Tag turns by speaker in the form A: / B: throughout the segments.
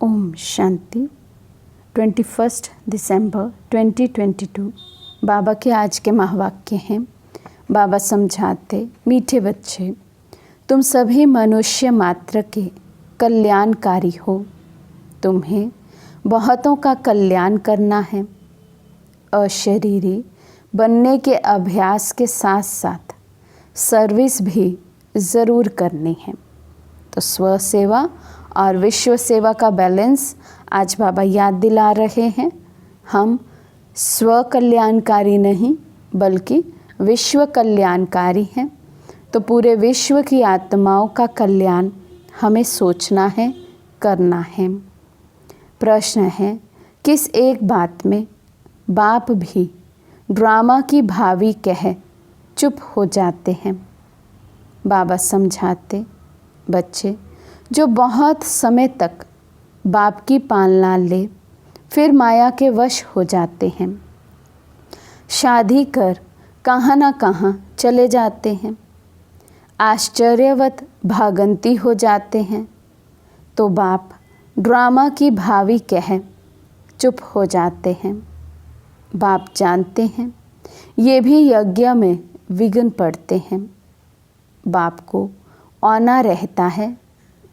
A: ओम शांति। 21 दिसंबर 2022 बाबा के आज के महावाक्य हैं। बाबा समझाते, मीठे बच्चे, तुम सभी मनुष्य मात्र के कल्याणकारी हो। तुम्हें बहुतों का कल्याण करना है। अशरीरी बनने के अभ्यास के साथ साथ सर्विस भी ज़रूर करनी है। तो स्व सेवा और विश्व सेवा का बैलेंस आज बाबा याद दिला रहे हैं। हम स्व कल्याणकारी नहीं बल्कि विश्व कल्याणकारी हैं। तो पूरे विश्व की आत्माओं का कल्याण हमें सोचना है, करना है। प्रश्न है, किस एक बात में बाप भी ड्रामा की भावी कह चुप हो जाते हैं? बाबा समझाते, बच्चे जो बहुत समय तक बाप की पालना ले फिर माया के वश हो जाते हैं, शादी कर कहाँ ना कहाँ चले जाते हैं, आश्चर्यवत भागंती हो जाते हैं, तो बाप ड्रामा की भावी कह चुप हो जाते हैं। बाप जानते हैं ये भी यज्ञ में विघ्न पड़ते हैं। बाप को औना रहता है,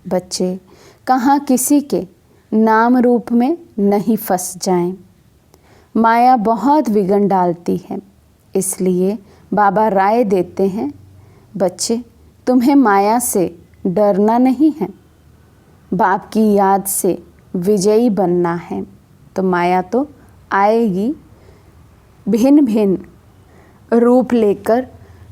A: बच्चे कहाँ किसी के नाम रूप में नहीं फंस जाएं। माया बहुत विघ्न डालती है, इसलिए बाबा राय देते हैं, बच्चे तुम्हें माया से डरना नहीं है, बाप की याद से विजयी बनना है। तो माया तो आएगी, भिन्न भिन्न रूप लेकर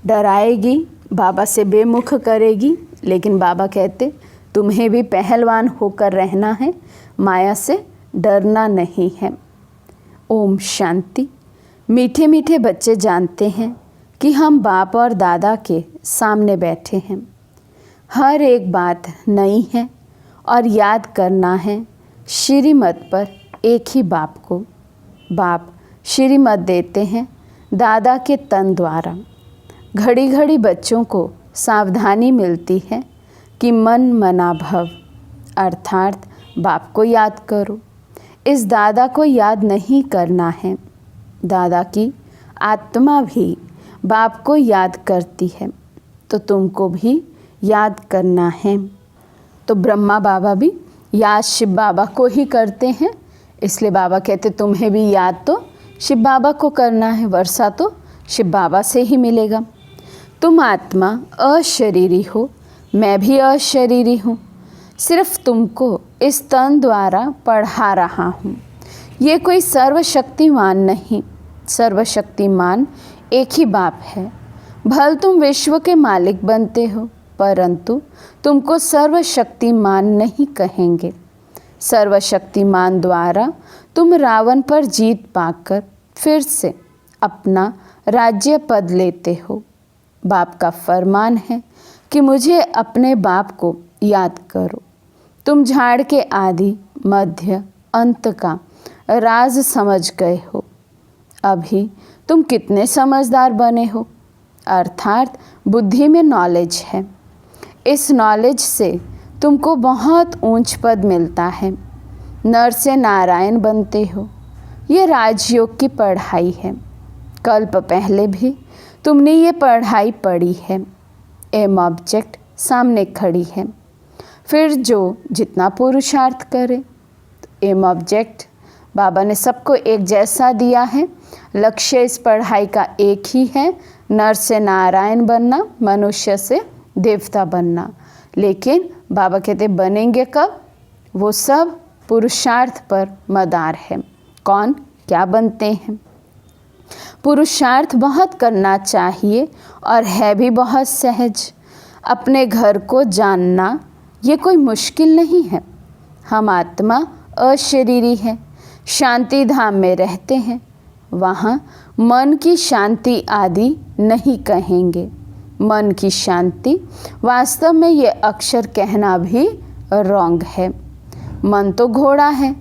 A: डराएगी, बाबा से बेमुख करेगी, लेकिन बाबा कहते तुम्हें भी पहलवान होकर रहना है, माया से डरना नहीं है। ओम शांति। मीठे मीठे बच्चे जानते हैं कि हम बाप और दादा के सामने बैठे हैं। हर एक बात नई है और याद करना है श्रीमत पर एक ही बाप को। बाप श्रीमत देते हैं दादा के तन द्वारा। घड़ी घड़ी बच्चों को सावधानी मिलती है कि मन मना भव, अर्थात बाप को याद करो। इस दादा को याद नहीं करना है। दादा की आत्मा भी बाप को याद करती है, तो तुमको भी याद करना है। तो ब्रह्मा बाबा भी याद शिव बाबा को ही करते हैं, इसलिए बाबा कहते तुम्हें भी याद तो शिव बाबा को करना है, वर्षा तो शिव बाबा से ही मिलेगा। तुम आत्मा अशरीरी हो, मैं भी अशरीरी हूँ, सिर्फ तुमको इस तन द्वारा पढ़ा रहा हूँ। ये कोई सर्वशक्तिमान नहीं, सर्वशक्तिमान एक ही बाप है। भल तुम विश्व के मालिक बनते हो, परंतु तुमको सर्वशक्तिमान नहीं कहेंगे। सर्वशक्तिमान द्वारा तुम रावण पर जीत पाकर फिर से अपना राज्य पद लेते हो। बाप का फरमान है कि मुझे अपने बाप को याद करो। तुम झाड़ के आदि मध्य अंत का राज समझ गए हो। अभी तुम कितने समझदार बने हो, अर्थात बुद्धि में नॉलेज है। इस नॉलेज से तुमको बहुत ऊंच पद मिलता है। नर से नारायण बनते हो। ये राजयोग की पढ़ाई है। कल्प पहले भी तुमने ये पढ़ाई पढ़ी है। एम ऑब्जेक्ट सामने खड़ी है, फिर जो जितना पुरुषार्थ करे। एम ऑब्जेक्ट बाबा ने सबको एक जैसा दिया है। लक्ष्य इस पढ़ाई का एक ही है, नर से नारायण बनना, मनुष्य से देवता बनना। लेकिन बाबा कहते बनेंगे कब? वो सब पुरुषार्थ पर मदार है। कौन क्या बनते हैं? पुरुषार्थ बहुत करना चाहिए और है भी बहुत सहज। अपने घर को जानना ये कोई मुश्किल नहीं है। हम आत्मा अशरीरी है, शांति धाम में रहते हैं। वहाँ मन की शांति आदि नहीं कहेंगे। मन की शांति वास्तव में ये अक्षर कहना भी रॉन्ग है। मन तो घोड़ा है,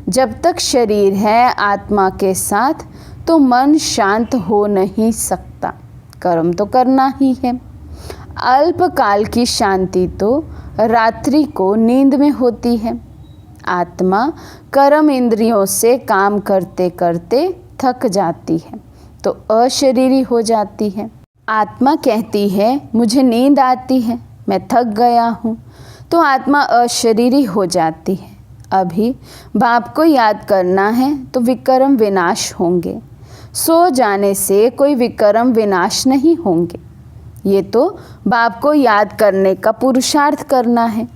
A: जब तक शरीर है आत्मा के साथ तो मन शांत हो नहीं सकता। कर्म तो करना ही है। अल्पकाल की शांति तो रात्रि को नींद में होती है। आत्मा कर्म इंद्रियों से काम करते करते थक जाती है तो अशरीरी हो जाती है। आत्मा कहती है मुझे नींद आती है, मैं थक गया हूँ, तो आत्मा अशरीरी हो जाती है। अभी बाप को याद करना है तो विकर्म विनाश होंगे। सो जाने से कोई विकर्म विनाश नहीं होंगे। ये तो बाप को याद करने का पुरुषार्थ करना है,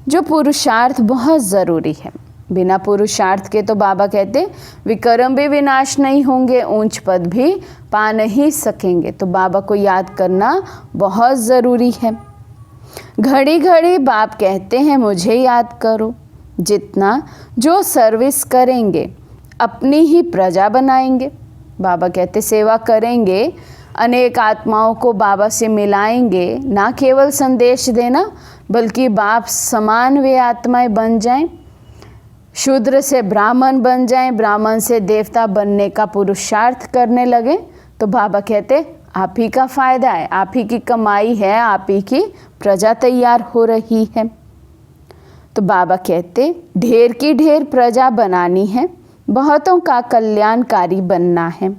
A: जो पुरुषार्थ बहुत ज़रूरी है। बिना पुरुषार्थ के तो बाबा कहते विकर्म भी विनाश नहीं होंगे, ऊंच पद भी पा नहीं सकेंगे। तो बाबा को याद करना बहुत ज़रूरी है। घड़ी घड़ी बाप कहते हैं मुझे याद करो। जितना जो सर्विस करेंगे अपनी ही प्रजा बनाएंगे। बाबा कहते सेवा करेंगे, अनेक आत्माओं को बाबा से मिलाएंगे, ना केवल संदेश देना बल्कि बाप समान वे आत्माएं बन जाएं, शूद्र से ब्राह्मण बन जाएं, ब्राह्मण से देवता बनने का पुरुषार्थ करने लगे। तो बाबा कहते आप ही का फायदा है, आप ही की कमाई है, आप ही की प्रजा तैयार हो रही है। तो बाबा कहते ढेर की ढेर प्रजा बनानी है, बहुतों का कल्याणकारी बनना है।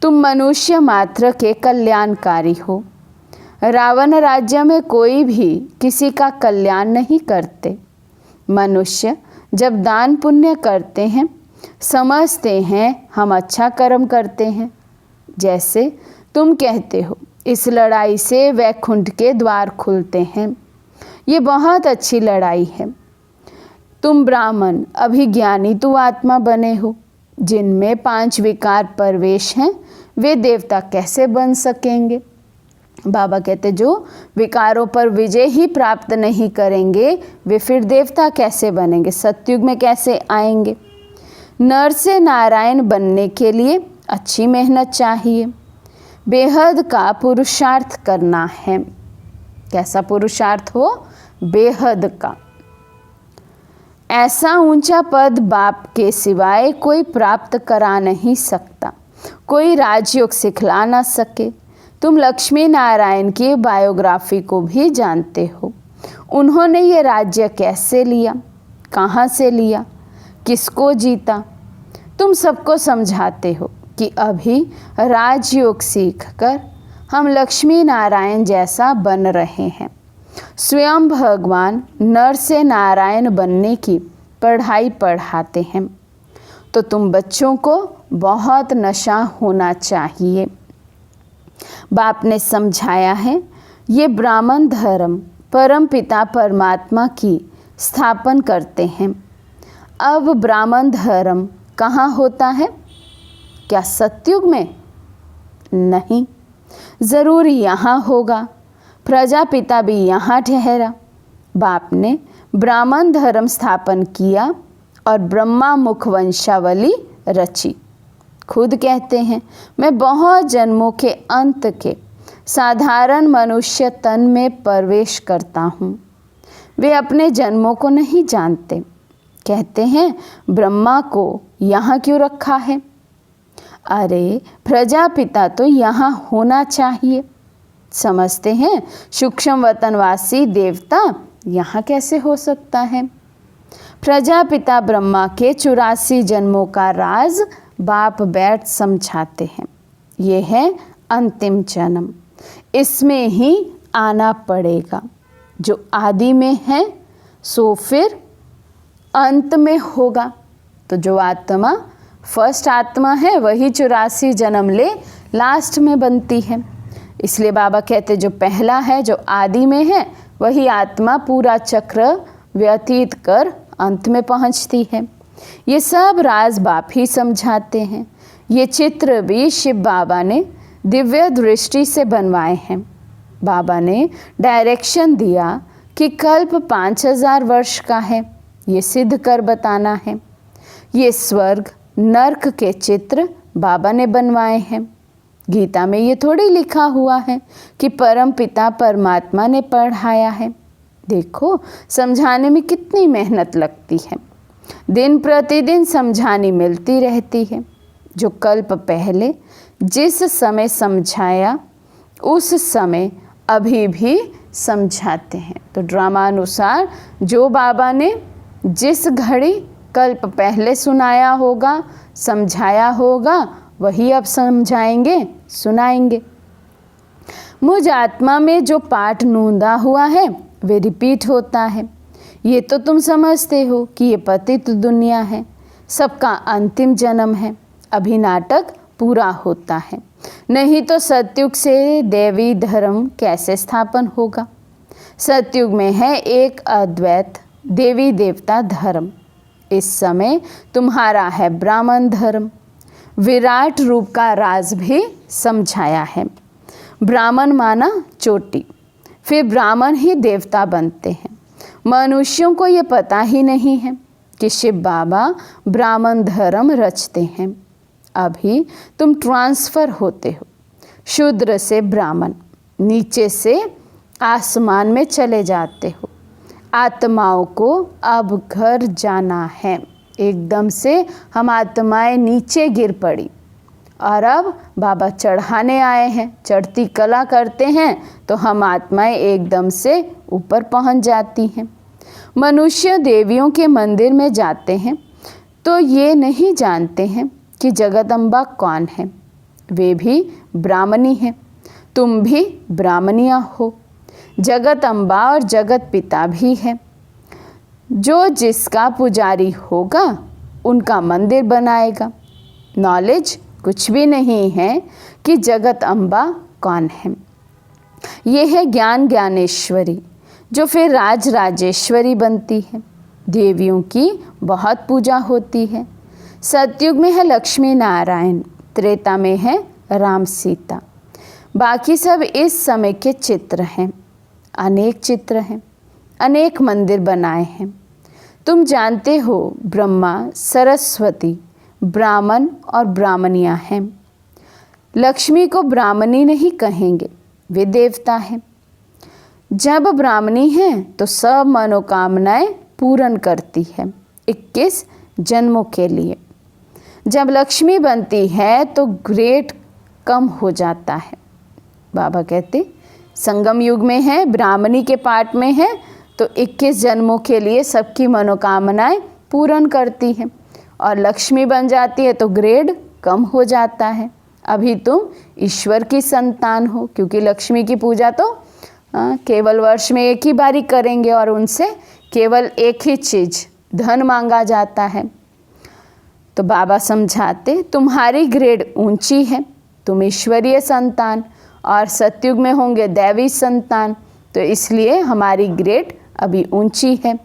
A: तुम मनुष्य मात्र के कल्याणकारी हो। रावण राज्य में कोई भी किसी का कल्याण नहीं करते। मनुष्य जब दान पुण्य करते हैं समझते हैं हम अच्छा कर्म करते हैं। जैसे तुम कहते हो इस लड़ाई से वैकुंठ के द्वार खुलते हैं, ये बहुत अच्छी लड़ाई है। तुम ब्राह्मण अभिज्ञानी तू आत्मा बने हो, जिनमें 5 विकार प्रवेश हैं, वे देवता कैसे बन सकेंगे। बाबा कहते जो विकारों पर विजय ही प्राप्त नहीं करेंगे वे फिर देवता कैसे बनेंगे, सतयुग में कैसे आएंगे। नर से नारायण बनने के लिए अच्छी मेहनत चाहिए, बेहद का पुरुषार्थ करना है। कैसा पुरुषार्थ हो, बेहद का। ऐसा ऊंचा पद बाप के सिवाय कोई प्राप्त करा नहीं सकता, कोई राजयोग सिखला ना सके। तुम लक्ष्मी नारायण की बायोग्राफी को भी जानते हो। उन्होंने ये राज्य कैसे लिया, कहाँ से लिया, किसको जीता। तुम सबको समझाते हो कि अभी राजयोग सीखकर हम लक्ष्मी नारायण जैसा बन रहे हैं। स्वयं भगवान नर से नारायण बनने की पढ़ाई पढ़ाते हैं। तो तुम बच्चों को बहुत नशा होना चाहिए। बाप ने समझाया है ये ब्राह्मण धर्म परम पिता परमात्मा की स्थापन करते हैं। अब ब्राह्मण धर्म कहाँ होता है, क्या सतयुग में? नहीं, ज़रूर यहाँ होगा। प्रजापिता भी यहाँ ठहरा। बाप ने ब्राह्मण धर्म स्थापन किया और ब्रह्मा मुख वंशावली रची। खुद कहते हैं मैं बहुत जन्मों के अंत के साधारण मनुष्य तन में प्रवेश करता हूँ। वे अपने जन्मों को नहीं जानते। कहते हैं ब्रह्मा को यहाँ क्यों रखा है। अरे प्रजापिता तो यहाँ होना चाहिए। समझते हैं सूक्ष्म वतनवासी देवता यहाँ कैसे हो सकता है। प्रजापिता ब्रह्मा के 84 जन्मों का राज बाप बैठ समझाते हैं। ये है अंतिम जन्म, इसमें ही आना पड़ेगा। जो आदि में है सो फिर अंत में होगा। तो जो आत्मा फर्स्ट आत्मा है वही 84 जन्म ले लास्ट में बनती है। इसलिए बाबा कहते जो पहला है, जो आदि में है, वही आत्मा पूरा चक्र व्यतीत कर अंत में पहुंचती है। ये सब राज बाप ही समझाते हैं। ये चित्र भी शिव बाबा ने दिव्य दृष्टि से बनवाए हैं। बाबा ने डायरेक्शन दिया कि कल्प 5000 वर्ष का है, ये सिद्ध कर बताना है। ये स्वर्ग नर्क के चित्र बाबा ने बनवाए हैं। गीता में ये थोड़ी लिखा हुआ है कि परम पिता परमात्मा ने पढ़ाया है। देखो समझाने में कितनी मेहनत लगती है, दिन प्रतिदिन समझानी मिलती रहती है। जो कल्प पहले जिस समय समझाया उस समय अभी भी समझाते हैं। तो ड्रामा अनुसार जो बाबा ने जिस घड़ी कल्प पहले सुनाया होगा, समझाया होगा, वही अब समझाएंगे, सुनाएंगे। मुझ आत्मा में जो पाठ नूंदा हुआ है वे रिपीट होता है। ये तो तुम समझते हो कि ये पतित दुनिया है, सबका अंतिम जन्म है, अभी नाटक पूरा होता है, नहीं तो सतयुग से देवी धर्म कैसे स्थापन होगा। सतयुग में है एक अद्वैत देवी देवता धर्म। इस समय तुम्हारा है ब्राह्मण धर्म। विराट रूप का राज भी समझाया है। ब्राह्मण माना चोटी, फिर ब्राह्मण ही देवता बनते हैं। मनुष्यों को ये पता ही नहीं है कि शिव बाबा ब्राह्मण धर्म रचते हैं। अभी तुम ट्रांसफ़र होते हो, शूद्र से ब्राह्मण, नीचे से आसमान में चले जाते हो। आत्माओं को अब घर जाना है। एकदम से हम आत्माएं नीचे गिर पड़ी और अब बाबा चढ़ाने आए हैं। चढ़ती कला करते हैं तो हम आत्माएं एकदम से ऊपर पहुंच जाती हैं। मनुष्य देवियों के मंदिर में जाते हैं तो ये नहीं जानते हैं कि जगदम्बा कौन है। वे भी ब्राह्मणी हैं, तुम भी ब्राह्मणिया हो। जगत अम्बा और जगत पिता भी है। जो जिसका पुजारी होगा उनका मंदिर बनाएगा। नॉलेज कुछ भी नहीं है कि जगत अम्बा कौन है। ये है ज्ञान ज्ञानेश्वरी, जो फिर राज राजेश्वरी बनती है। देवियों की बहुत पूजा होती है। सतयुग में है लक्ष्मी नारायण, त्रेता में है राम सीता। बाकी सब इस समय के चित्र हैं। अनेक चित्र हैं, अनेक मंदिर बनाए हैं। तुम जानते हो ब्रह्मा सरस्वती ब्राह्मण और ब्राह्मणियाँ हैं। लक्ष्मी को ब्राह्मणी नहीं कहेंगे, वे देवता हैं। जब ब्राह्मणी हैं तो सब मनोकामनाएं पूर्ण करती है 21 जन्मों के लिए। जब लक्ष्मी बनती है तो ग्रेड कम हो जाता है। बाबा कहते संगम युग में है, ब्राह्मणी के पाठ में है तो 21 जन्मों के लिए सबकी मनोकामनाएं पूर्ण करती है। और लक्ष्मी बन जाती है तो ग्रेड कम हो जाता है। अभी तुम ईश्वर की संतान हो, क्योंकि लक्ष्मी की पूजा तो केवल वर्ष में एक ही बारी करेंगे और उनसे केवल एक ही चीज़ धन मांगा जाता है। तो बाबा समझाते तुम्हारी ग्रेड ऊंची है, तुम ईश्वरीय संतान और सतयुग में होंगे दैवी संतान, तो इसलिए हमारी ग्रेड अभी ऊंची है।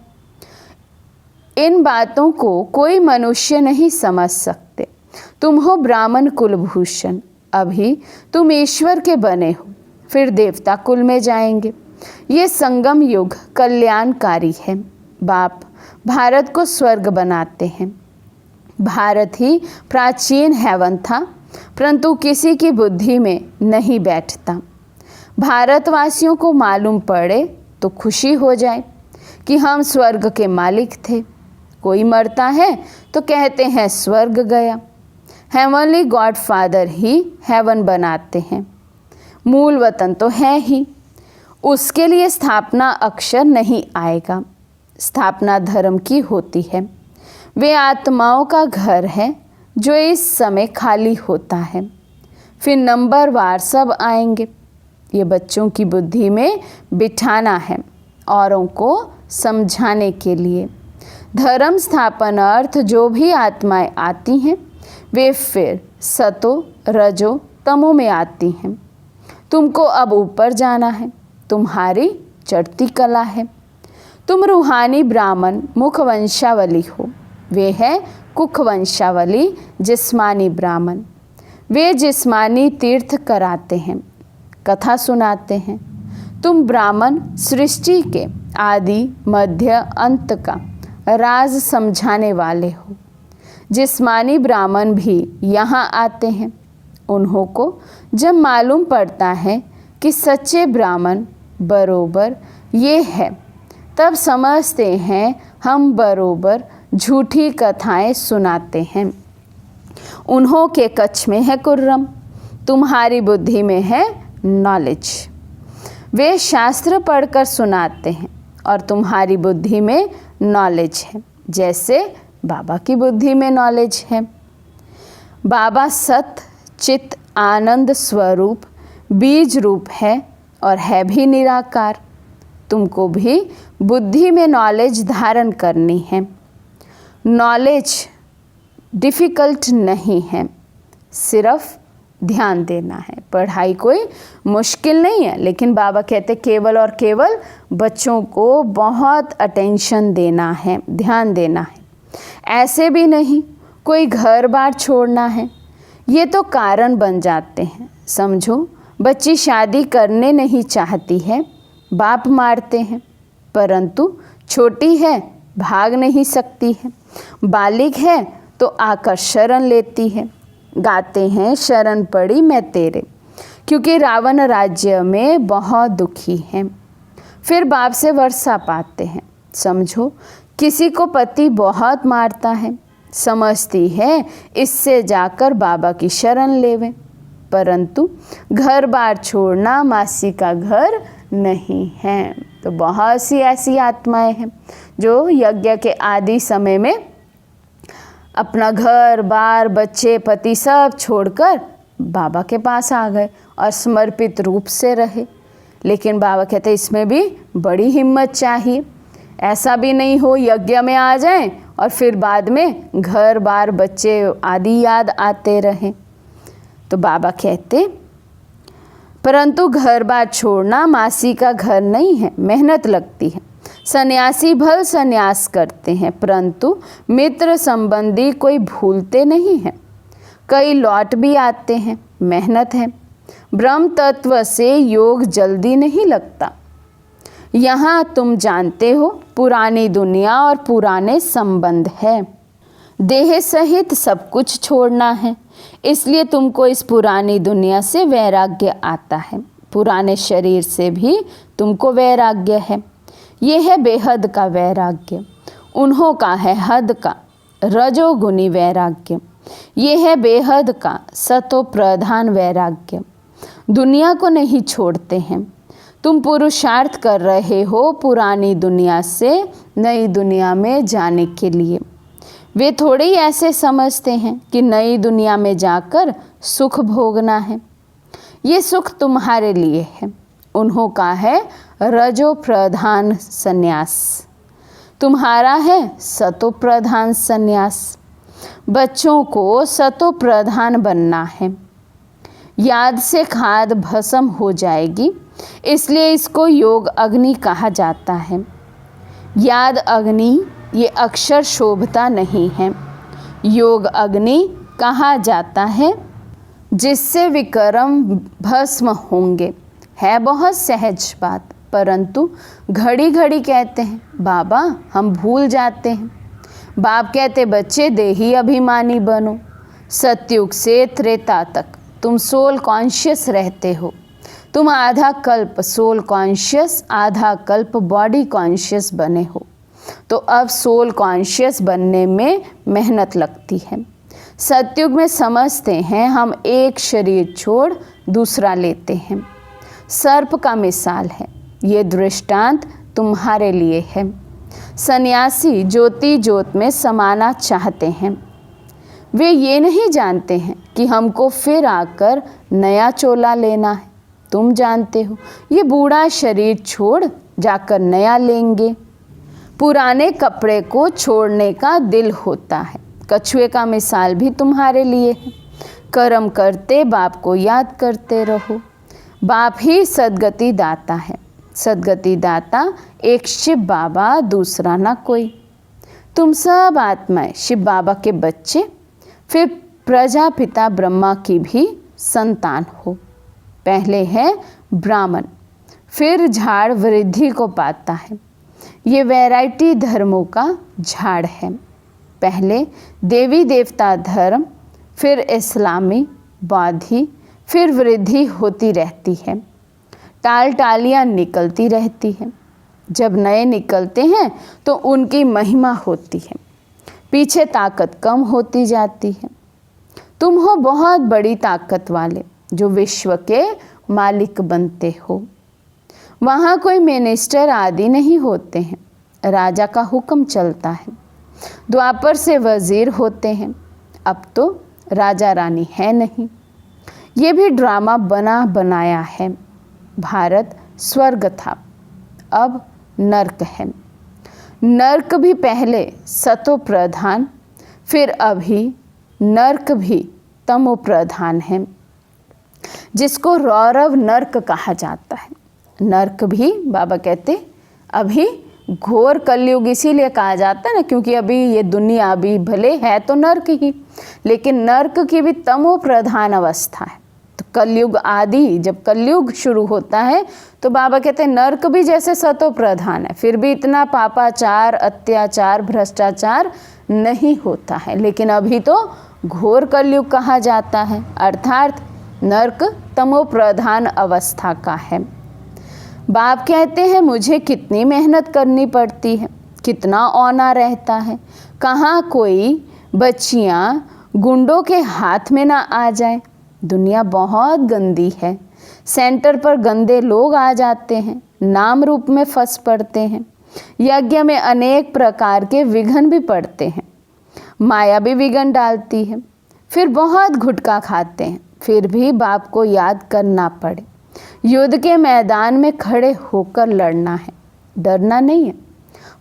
A: इन बातों को कोई मनुष्य नहीं समझ सकते। तुम हो ब्राह्मण कुलभूषण, अभी तुम ईश्वर के बने हो, फिर देवता कुल में जाएंगे। ये संगम युग कल्याणकारी है। बाप भारत को स्वर्ग बनाते हैं। भारत ही प्राचीन हेवन था, परंतु किसी की बुद्धि में नहीं बैठता। भारतवासियों को मालूम पड़े तो खुशी हो जाए कि हम स्वर्ग के मालिक थे। कोई मरता है तो कहते हैं स्वर्ग गया। हेवनली गॉड फादर ही हेवन बनाते हैं। मूल वतन तो है ही, उसके लिए स्थापना अक्षर नहीं आएगा। स्थापना धर्म की होती है। वे आत्माओं का घर है जो इस समय खाली होता है। फिर नंबरवार सब आएंगे। ये बच्चों की बुद्धि में बिठाना है, औरों को समझाने के लिए। धर्म स्थापन अर्थ जो भी आत्माएं आती हैं वे फिर सतो रजो तमो में आती हैं। तुमको अब ऊपर जाना है, तुम्हारी चढ़ती कला है। तुम रूहानी ब्राह्मण मुख वंशावली हो, वे है कुख वंशावली जिस्मानी ब्राह्मण। वे जिस्मानी तीर्थ कराते हैं, कथा सुनाते हैं। तुम ब्राह्मण सृष्टि के आदि मध्य अंत का राज समझाने वाले हो। जिस्मानी ब्राह्मण भी यहाँ आते हैं। उन्हों को जब मालूम पड़ता है कि सच्चे ब्राह्मण बरोबर ये है, तब समझते हैं हम बरोबर झूठी कथाएं सुनाते हैं। उन्हों के कच्छ में है कुर्रम, तुम्हारी बुद्धि में है नॉलेज। वे शास्त्र पढ़कर सुनाते हैं और तुम्हारी बुद्धि में नॉलेज है, जैसे बाबा की बुद्धि में नॉलेज है। बाबा सत चित आनंद स्वरूप बीज रूप है और है भी निराकार। तुमको भी बुद्धि में नॉलेज धारण करनी है। नॉलेज डिफ़िकल्ट नहीं है, सिर्फ ध्यान देना है। पढ़ाई कोई मुश्किल नहीं है, लेकिन बाबा कहते केवल और केवल बच्चों को बहुत अटेंशन देना है, ध्यान देना है। ऐसे भी नहीं कोई घर बार छोड़ना है, ये तो कारण बन जाते हैं। समझो बच्ची शादी करने नहीं चाहती है, बाप मारते हैं, परंतु छोटी है, भाग नहीं सकती है। बालिग है तो आकर शरण लेती है, गाते हैं शरण पड़ी मैं तेरे, क्योंकि रावण राज्य में बहुत दुखी हैं। फिर बाप से वर्षा पाते हैं। समझो किसी को पति बहुत मारता है, समझती है इससे जाकर बाबा की शरण लेवें, परंतु घर बार छोड़ना मासी का घर नहीं है। तो बहुत सी ऐसी आत्माएं हैं जो यज्ञ के आदि समय में अपना घर बार बच्चे पति सब छोड़कर बाबा के पास आ गए और समर्पित रूप से रहे। लेकिन बाबा कहते इसमें भी बड़ी हिम्मत चाहिए। ऐसा भी नहीं हो यज्ञ में आ जाएं और फिर बाद में घर बार बच्चे आदि याद आते रहें। तो बाबा कहते परंतु घर बार छोड़ना मासी का घर नहीं है, मेहनत लगती है। सन्यासी भल सन्यास करते हैं, परंतु मित्र संबंधी कोई भूलते नहीं हैं। कई लौट भी आते हैं, मेहनत है। ब्रह्म तत्व से योग जल्दी नहीं लगता। यहाँ तुम जानते हो पुरानी दुनिया और पुराने संबंध है। देह सहित सब कुछ छोड़ना है, इसलिए तुमको इस पुरानी दुनिया से वैराग्य आता है। पुराने शरीर से भी तुमको वैराग्य है। ये है बेहद का वैराग्य। उन्हों का है हद का रजोगुनी वैराग्य। ये है बेहद का सतो प्रधान वैराग्य। दुनिया को नहीं छोड़ते हैं। तुम पुरुषार्थ कर रहे हो पुरानी दुनिया से नई दुनिया में जाने के लिए। वे थोड़े ही ऐसे समझते हैं कि नई दुनिया में जाकर सुख भोगना है। ये सुख तुम्हारे लिए है। उन्हों का है रजो प्रधान संन्यास, तुम्हारा है सतो प्रधान संन्यास। बच्चों को सतो प्रधान बनना है। याद से खाद भस्म हो जाएगी, इसलिए इसको योग अग्नि कहा जाता है। याद अग्नि ये अक्षर शोभता नहीं है। योग अग्नि कहा जाता है जिससे विक्रम भस्म होंगे। है बहुत सहज बात, परंतु घड़ी घड़ी कहते हैं बाबा हम भूल जाते हैं। बाप कहते बच्चे देही अभिमानी बनो। सतयुग से त्रेता तक तुम सोल कॉन्शियस रहते हो। तुम आधा कल्प सोल कॉन्शियस, आधा कल्प बॉडी कॉन्शियस बने हो। तो अब सोल कॉन्शियस बनने में मेहनत लगती है। सतयुग में समझते हैं हम एक शरीर छोड़ दूसरा लेते हैं। सर्प का मिसाल है, ये दृष्टांत तुम्हारे लिए है। सन्यासी ज्योति ज्योत में समाना चाहते हैं। वे ये नहीं जानते हैं कि हमको फिर आकर नया चोला लेना है। तुम जानते हो ये बूढ़ा शरीर छोड़ जाकर नया लेंगे। पुराने कपड़े को छोड़ने का दिल होता है। कछुए का मिसाल भी तुम्हारे लिए है। कर्म करते बाप को याद करते रहो। बाप ही सदगति दाता है। सदगति दाता एक शिव बाबा, दूसरा ना कोई। तुम सब आत्माएं शिव बाबा के बच्चे, फिर प्रजापिता ब्रह्मा की भी संतान हो। पहले है ब्राह्मण, फिर झाड़ वृद्धि को पाता है। ये वैरायटी धर्मों का झाड़ है। पहले देवी देवता धर्म, फिर इस्लामी, बौद्धि, फिर वृद्धि होती रहती है। टाल टालियाँ निकलती रहती हैं। जब नए निकलते हैं तो उनकी महिमा होती है, पीछे ताकत कम होती जाती है। तुम हो बहुत बड़ी ताकत वाले जो विश्व के मालिक बनते हो। वहाँ कोई मिनिस्टर आदि नहीं होते हैं। राजा का हुक्म चलता है। द्वापर से वजीर होते हैं, अब तो राजा रानी है नहीं। ये भी ड्रामा बना बनाया है। भारत स्वर्ग था, अब नर्क है। नर्क भी पहले सतो प्रधान, फिर अभी नर्क भी तमो प्रधान है, जिसको रौरव नर्क कहा जाता है। नर्क भी बाबा कहते अभी घोर कलयुग इसीलिए कहा जाता है ना, क्योंकि अभी ये दुनिया अभी भले है तो नर्क ही, लेकिन नर्क की भी तमो प्रधान अवस्था है। तो कलयुग आदि जब कलयुग शुरू होता है तो बाबा कहते हैं नर्क भी जैसे सतो प्रधान है, फिर भी इतना पापाचार, अत्याचार, भ्रष्टाचार नहीं होता है, लेकिन अभी तो घोर कलयुग कहा जाता है, अर्थात नर्क तमो प्रधान अवस्था का है। बाप कहते हैं मुझे कितनी मेहनत करनी पड़ती है, कितना औना रहता है, कहाँ कोई बच्चियाँ गुंडों के हाथ में ना आ जाए। दुनिया बहुत गंदी है, सेंटर पर गंदे लोग आ जाते हैं, नाम रूप में फंस पड़ते हैं, यज्ञ में अनेक प्रकार के विघ्न भी पड़ते हैं, माया भी विघ्न डालती है, फिर बहुत घुटका खाते हैं, फिर भी बाप को याद करना पड़े। युद्ध के मैदान में खड़े होकर लड़ना है, डरना नहीं है।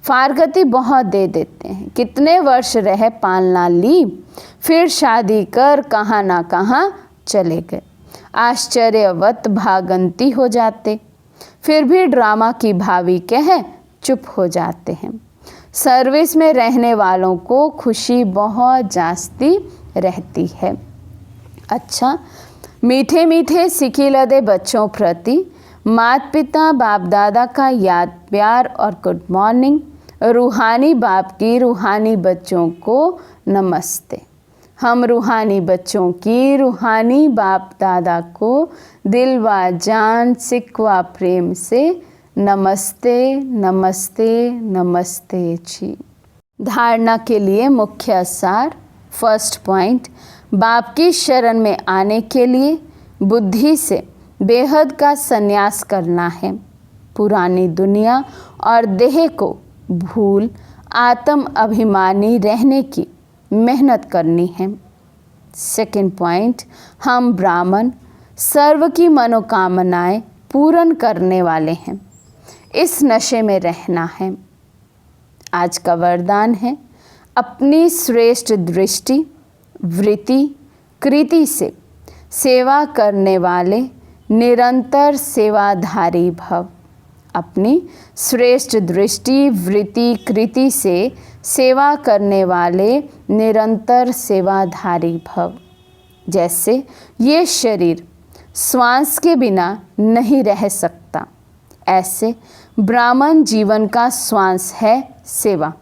A: फारगती बहुत दे देते हैं, कितने वर्ष रह पालना ली, फिर शादी कर कहाँ ना कहाँ चले गए, आश्चर्यवत भागंती हो जाते, फिर भी ड्रामा की भावी कह चुप हो जाते हैं। सर्विस में रहने वालों को खुशी बहुत जास्ती रहती है। अच्छा, मीठे मीठे सिखी लदे बच्चों प्रति माता पिता बाप दादा का याद प्यार और गुड मॉर्निंग। रूहानी बाप की रूहानी बच्चों को नमस्ते। हम रूहानी बच्चों की रूहानी बाप दादा को दिल व जान सिक व प्रेम से नमस्ते नमस्ते नमस्ते जी। धारणा के लिए मुख्य सार। फर्स्ट पॉइंट, बाप की शरण में आने के लिए बुद्धि से बेहद का संन्यास करना है। पुरानी दुनिया और देह को भूल आत्म अभिमानी रहने की मेहनत करनी है। सेकंड पॉइंट, हम ब्राह्मण सर्व की मनोकामनाएं पूर्ण करने वाले हैं, इस नशे में रहना है। आज का वरदान है अपनी श्रेष्ठ दृष्टि वृत्ति कृति से सेवा करने वाले निरंतर सेवाधारी भव। अपनी श्रेष्ठ दृष्टि वृत्ति कृति से सेवा करने वाले निरंतर सेवाधारी भव। जैसे ये शरीर श्वास के बिना नहीं रह सकता, ऐसे ब्राह्मण जीवन का श्वास है सेवा।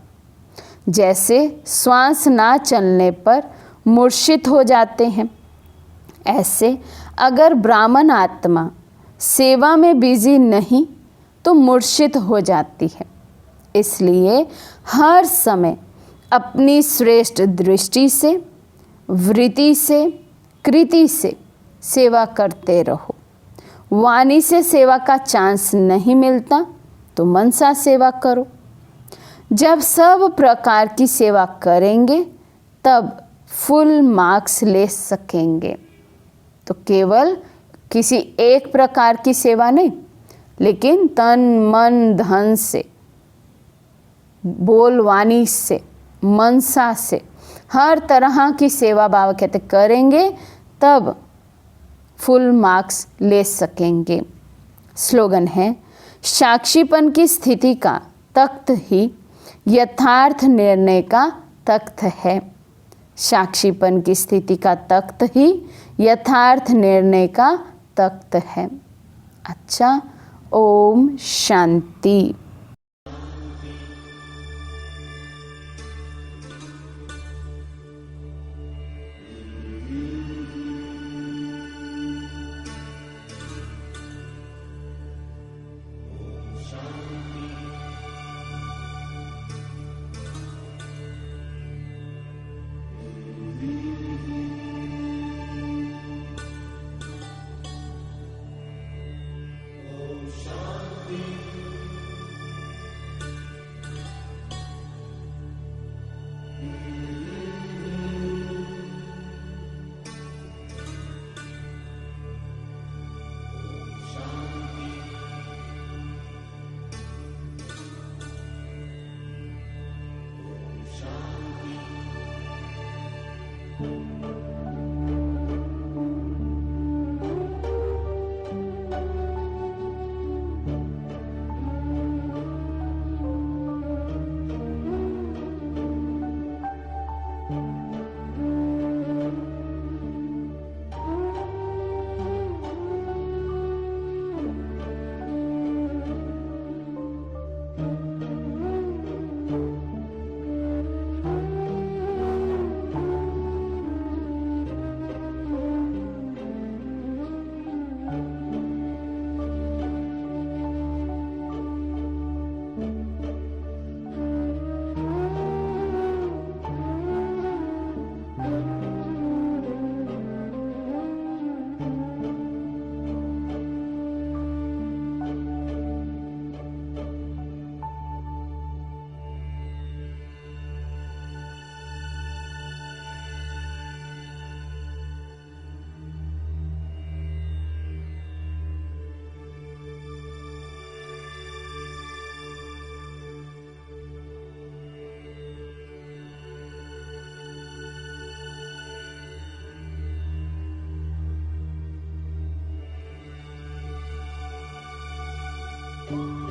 A: जैसे श्वास ना चलने पर मूर्छित हो जाते हैं, ऐसे अगर ब्राह्मण आत्मा सेवा में बिजी नहीं तो मूर्छित हो जाती है। इसलिए हर समय अपनी श्रेष्ठ दृष्टि से वृत्ति से कृति से सेवा करते रहो। वाणी से सेवा का चांस नहीं मिलता तो मनसा सेवा करो। जब सब प्रकार की सेवा करेंगे तब फुल मार्क्स ले सकेंगे। तो केवल किसी एक प्रकार की सेवा नहीं, लेकिन तन मन धन से, बोल वाणी से, मनसा से हर तरह की सेवा बाबा कहते करेंगे तब फुल मार्क्स ले सकेंगे। स्लोगन है साक्षीपन की स्थिति का तख्त ही यथार्थ निर्णय का तख्त है। साक्षीपन की स्थिति का तख्त ही यथार्थ निर्णय का तख्त है। अच्छा, ओम शांति। है।